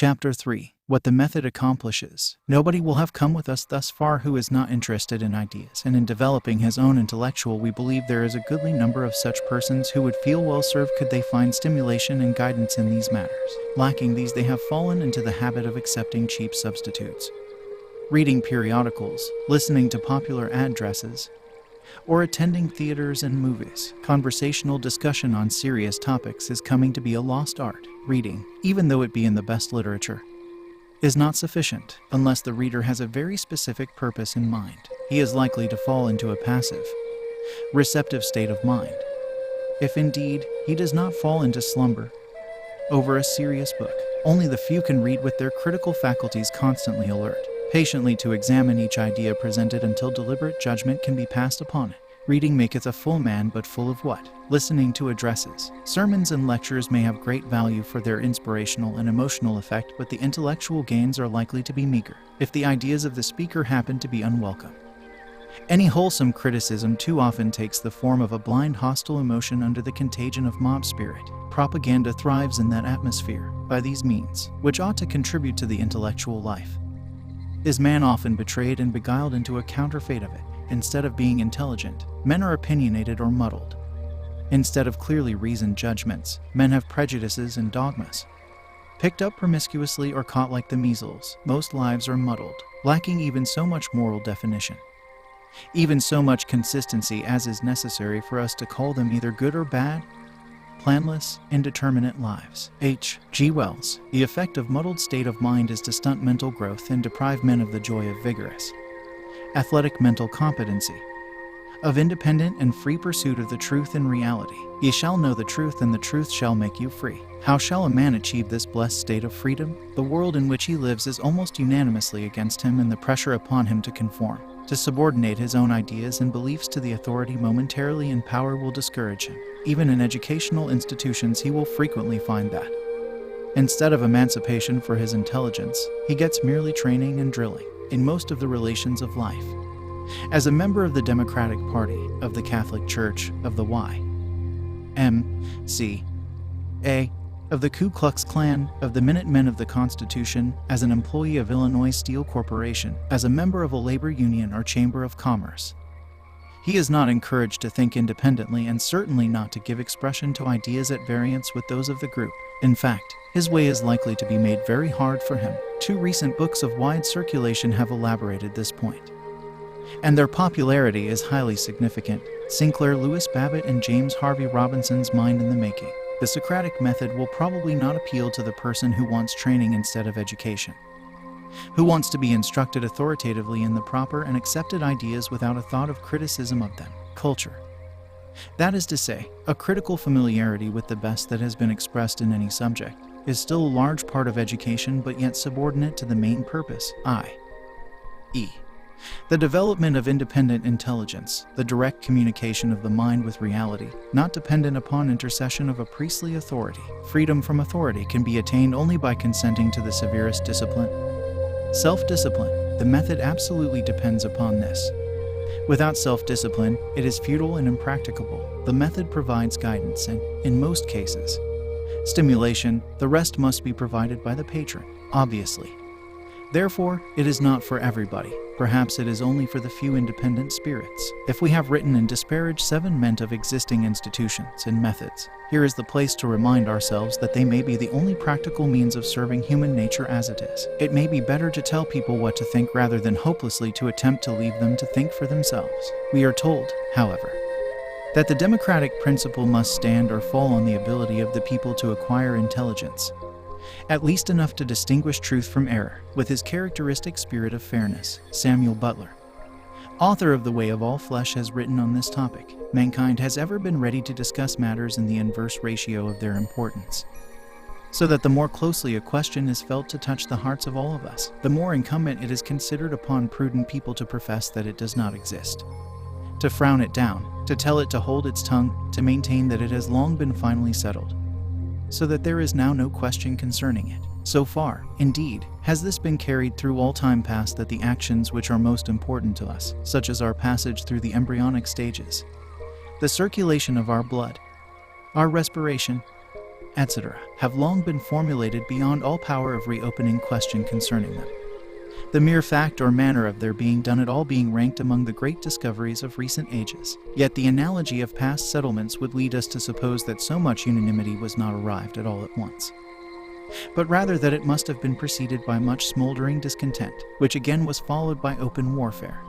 Chapter 3. What the method accomplishes. Nobody will have come with us thus far who is not interested in ideas, and in developing his own intellectual we believe there is a goodly number of such persons who would feel well served could they find stimulation and guidance in these matters. Lacking these, they have fallen into the habit of accepting cheap substitutes. Reading periodicals, listening to popular addresses, or attending theaters and movies. Conversational discussion on serious topics is coming to be a lost art. Reading, even though it be in the best literature, is not sufficient unless the reader has a very specific purpose in mind. He is likely to fall into a passive, receptive state of mind, if indeed he does not fall into slumber over a serious book. Only the few can read with their critical faculties constantly alert, patiently to examine each idea presented until deliberate judgment can be passed upon it. Reading maketh a full man, but full of what? Listening to addresses, sermons and lectures may have great value for their inspirational and emotional effect, but the intellectual gains are likely to be meager if the ideas of the speaker happen to be unwelcome. Any wholesome criticism too often takes the form of a blind hostile emotion under the contagion of mob spirit. Propaganda thrives in that atmosphere. By these means, which ought to contribute to the intellectual life, is man often betrayed and beguiled into a counterfeit of it. Instead of being intelligent, men are opinionated or muddled. Instead of clearly reasoned judgments, men have prejudices and dogmas. Picked up promiscuously or caught like the measles, most lives are muddled, lacking even so much moral definition, even so much consistency as is necessary for us to call them either good or bad, planless, indeterminate lives. H. G. Wells. The effect of muddled state of mind is to stunt mental growth and deprive men of the joy of vigorous, athletic mental competency, of independent and free pursuit of the truth and reality. Ye shall know the truth, and the truth shall make you free. How shall a man achieve this blessed state of freedom? The world in which he lives is almost unanimously against him, and the pressure upon him to conform, to subordinate his own ideas and beliefs to the authority momentarily in power will discourage him. Even in educational institutions he will frequently find that, instead of emancipation for his intelligence, he gets merely training and drilling in most of the relations of life. As a member of the Democratic Party, of the Catholic Church, of the Y.M.C.A., of the Ku Klux Klan, of the Minutemen of the Constitution, as an employee of Illinois Steel Corporation, as a member of a labor union or chamber of commerce, he is not encouraged to think independently and certainly not to give expression to ideas at variance with those of the group. In fact, his way is likely to be made very hard for him. Two recent books of wide circulation have elaborated this point, and their popularity is highly significant. Sinclair Lewis Babbitt and James Harvey Robinson's Mind in the Making. The Socratic method will probably not appeal to the person who wants training instead of education, who wants to be instructed authoritatively in the proper and accepted ideas without a thought of criticism of them. Culture. That is to say, a critical familiarity with the best that has been expressed in any subject, is still a large part of education, but yet subordinate to the main purpose, i.e., the development of independent intelligence, the direct communication of the mind with reality, not dependent upon intercession of a priestly authority. Freedom from authority can be attained only by consenting to the severest discipline. Self-discipline. The method absolutely depends upon this. Without self-discipline, it is futile and impracticable. The method provides guidance and, in most cases, stimulation. The rest must be provided by the patron, obviously. Therefore, it is not for everybody. Perhaps it is only for the few independent spirits. If we have written and disparaged 7 men of existing institutions and methods, here is the place to remind ourselves that they may be the only practical means of serving human nature as it is. It may be better to tell people what to think rather than hopelessly to attempt to leave them to think for themselves. We are told, however, that the democratic principle must stand or fall on the ability of the people to acquire intelligence, at least enough to distinguish truth from error, with his characteristic spirit of fairness. Samuel Butler, author of The Way of All Flesh, has written on this topic. Mankind has ever been ready to discuss matters in the inverse ratio of their importance, so that the more closely a question is felt to touch the hearts of all of us, the more incumbent it is considered upon prudent people to profess that it does not exist, to frown it down, to tell it to hold its tongue, to maintain that it has long been finally settled, so that there is now no question concerning it. So far, indeed, has this been carried through all time past that the actions which are most important to us, such as our passage through the embryonic stages, the circulation of our blood, our respiration, etc., have long been formulated beyond all power of reopening question concerning them. The mere fact or manner of their being done at all being ranked among the great discoveries of recent ages. Yet the analogy of past settlements would lead us to suppose that so much unanimity was not arrived at all at once, but rather that it must have been preceded by much smoldering discontent, which again was followed by open warfare,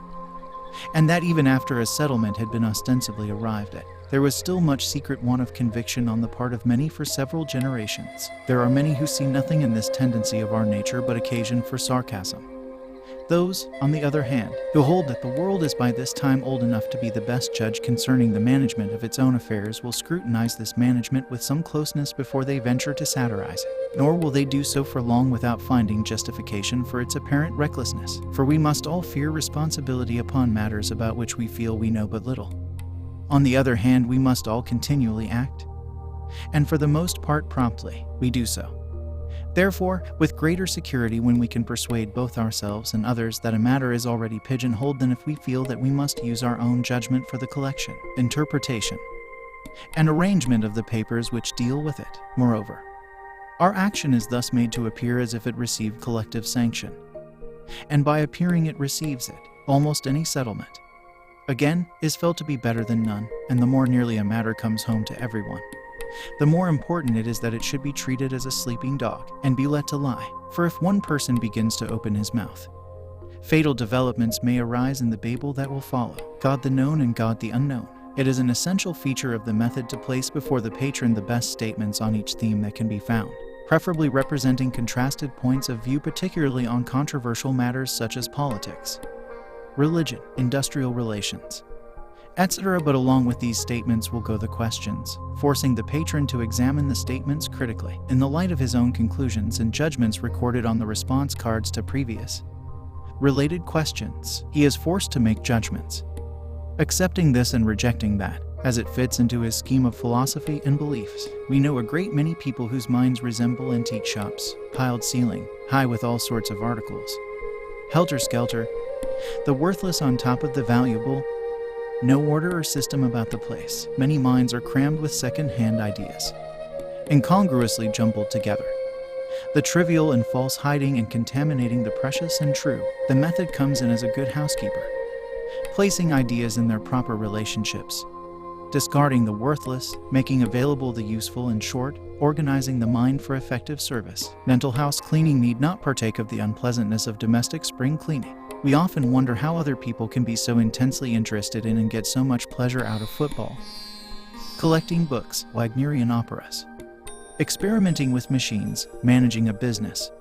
and that even after a settlement had been ostensibly arrived at, there was still much secret want of conviction on the part of many for several generations. There are many who see nothing in this tendency of our nature but occasion for sarcasm. Those, on the other hand, who hold that the world is by this time old enough to be the best judge concerning the management of its own affairs will scrutinize this management with some closeness before they venture to satirize it, nor will they do so for long without finding justification for its apparent recklessness, for we must all fear responsibility upon matters about which we feel we know but little. On the other hand, we must all continually act, and for the most part promptly, we do so. Therefore, with greater security when we can persuade both ourselves and others that a matter is already pigeonholed than if we feel that we must use our own judgment for the collection, interpretation, and arrangement of the papers which deal with it. Moreover, our action is thus made to appear as if it received collective sanction, and by appearing it receives it. Almost any settlement, again, is felt to be better than none, and the more nearly a matter comes home to everyone, the more important it is that it should be treated as a sleeping dog and be let to lie. For if one person begins to open his mouth, fatal developments may arise in the babel that will follow. God the known and God the unknown. It is an essential feature of the method to place before the patron the best statements on each theme that can be found, preferably representing contrasted points of view, particularly on controversial matters such as politics, religion, industrial relations, etc. But along with these statements will go the questions, forcing the patron to examine the statements critically in the light of his own conclusions and judgments recorded on the response cards to previous related questions. He is forced to make judgments, accepting this and rejecting that, as it fits into his scheme of philosophy and beliefs. We know a great many people whose minds resemble antique shops, piled ceiling high with all sorts of articles, helter-skelter, the worthless on top of the valuable, no order or system about the place. Many minds are crammed with second-hand ideas, incongruously jumbled together, the trivial and false hiding and contaminating the precious and true. The method comes in as a good housekeeper, placing ideas in their proper relationships, discarding the worthless, making available the useful, in short, organizing the mind for effective service. Mental house cleaning need not partake of the unpleasantness of domestic spring cleaning. We often wonder how other people can be so intensely interested in and get so much pleasure out of football, collecting books, Wagnerian operas, experimenting with machines, managing a business,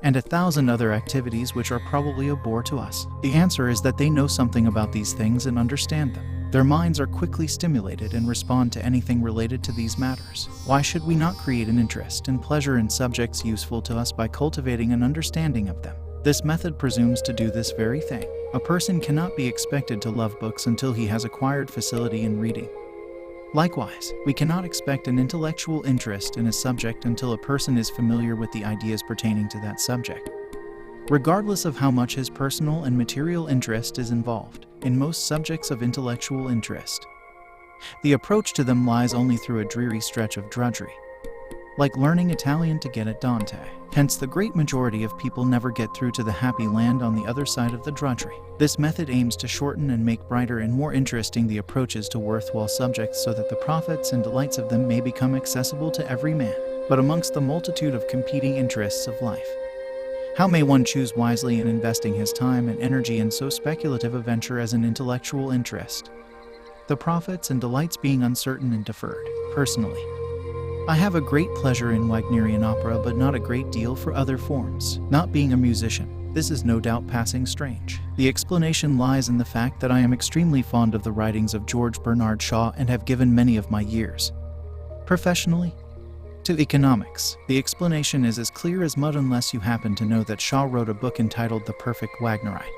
and 1,000 other activities which are probably a bore to us. The answer is that they know something about these things and understand them. Their minds are quickly stimulated and respond to anything related to these matters. Why should we not create an interest and pleasure in subjects useful to us by cultivating an understanding of them? This method presumes to do this very thing. A person cannot be expected to love books until he has acquired facility in reading. Likewise, we cannot expect an intellectual interest in a subject until a person is familiar with the ideas pertaining to that subject, regardless of how much his personal and material interest is involved. In most subjects of intellectual interest, the approach to them lies only through a dreary stretch of drudgery, like learning Italian to get at Dante. Hence, the great majority of people never get through to the happy land on the other side of the drudgery. This method aims to shorten and make brighter and more interesting the approaches to worthwhile subjects so that the profits and delights of them may become accessible to every man. But amongst the multitude of competing interests of life, how may one choose wisely in investing his time and energy in so speculative a venture as an intellectual interest, the profits and delights being uncertain and deferred? Personally, I have a great pleasure in Wagnerian opera, but not a great deal for other forms. Not being a musician, this is no doubt passing strange. The explanation lies in the fact that I am extremely fond of the writings of George Bernard Shaw and have given many of my years, professionally, to economics. The explanation is as clear as mud unless you happen to know that Shaw wrote a book entitled The Perfect Wagnerite,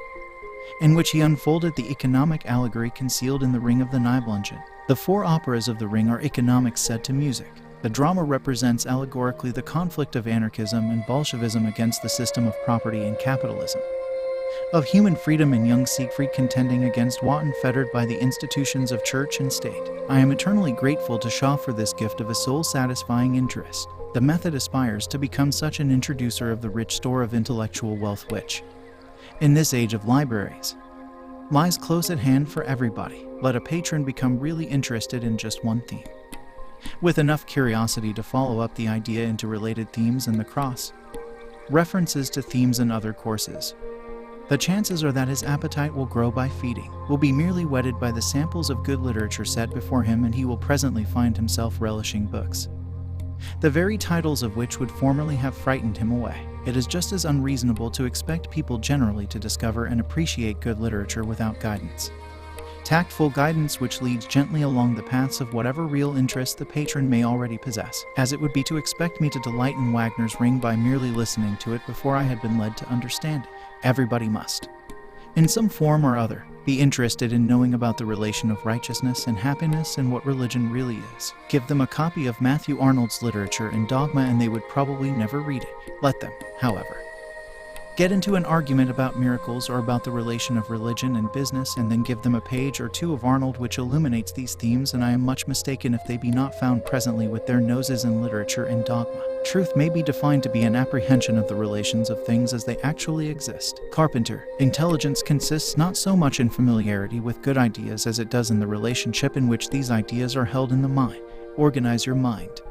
in which he unfolded the economic allegory concealed in The Ring of the Nibelungen. The 4 operas of The Ring are economics set to music. The drama represents allegorically the conflict of anarchism and Bolshevism against the system of property and capitalism. of human freedom and young Siegfried contending against Wotan fettered by the institutions of church and state. I am eternally grateful to Shaw for this gift of a soul-satisfying interest. The method aspires to become such an introducer of the rich store of intellectual wealth which, in this age of libraries, lies close at hand for everybody. Let a patron become really interested in just one theme, with enough curiosity to follow up the idea into related themes and the cross references to themes in other courses. The chances are that his appetite will grow by feeding, will be merely whetted by the samples of good literature set before him, and he will presently find himself relishing books, the very titles of which would formerly have frightened him away. It is just as unreasonable to expect people generally to discover and appreciate good literature without guidance. Tactful guidance which leads gently along the paths of whatever real interest the patron may already possess, as it would be to expect me to delight in Wagner's Ring by merely listening to it before I had been led to understand it. Everybody must, in some form or other, be interested in knowing about the relation of righteousness and happiness and what religion really is. Give them a copy of Matthew Arnold's Literature and Dogma and they would probably never read it. Let them, however, get into an argument about miracles or about the relation of religion and business, and then give them a page or two of Arnold which illuminates these themes, and I am much mistaken if they be not found presently with their noses in literature and dogma. Truth may be defined to be an apprehension of the relations of things as they actually exist. Carpenter. Intelligence consists not so much in familiarity with good ideas as it does in the relationship in which these ideas are held in the mind. Organize your mind.